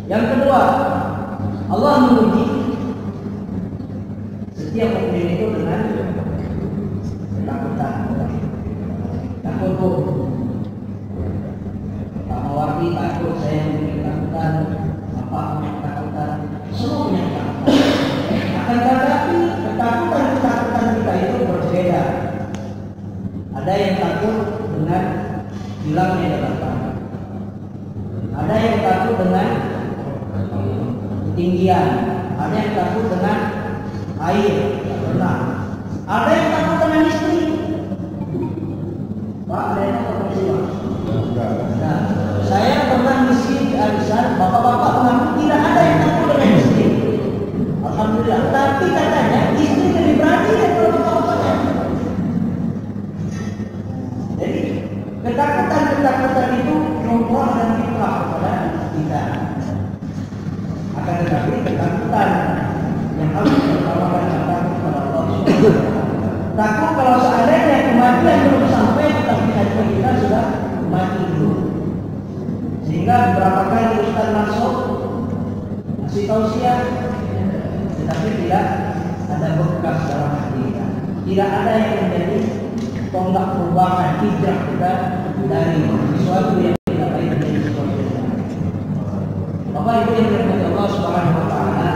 Yang kedua, Allah menguji setiap mukmin itu dengan ketakutan. Takut, Pak Mawardi takut, saya memiliki ketakutan, Bapak memiliki ketakutan, semua punya ketakutan. Akan tetapi ketakutan kita itu berbeda. Ada yang takut dengan hilangnya daratan. Ada yang takut dengan ketinggian. Ada yang takut dengan air, renang. Ada yang takut dengan istri. Pak, ada yang takut jiwa. Nah, saya pernah misi di arisan, bapak-bapak mengaku tidak ada yang takut dengan istri. Alhamdulillah. Tapi katanya istri lebih berani daripada bapak-bapaknya. Jadi ketakutan itu nomor dan fitrah kepada kita. Akan tetapi ketakutan yang harus diutamakan adalah kepada Allah Subhanahu wa Ta'ala. Takut kalau seandainya kematian belum sampai, tetapi kita sudah mati dulu. Sehingga beberapa kali Ustaz masuk ngasih tausiah, tetapi tidak ada bekas dalam hati kita. Tidak ada yang menjadi tonggak perubahan hijrah kita dari sesuatu yang tidak baik menjadi sesuatu yang baik. Bapak Ibu yang dirahmati Allah Subhanahu wa Ta'ala,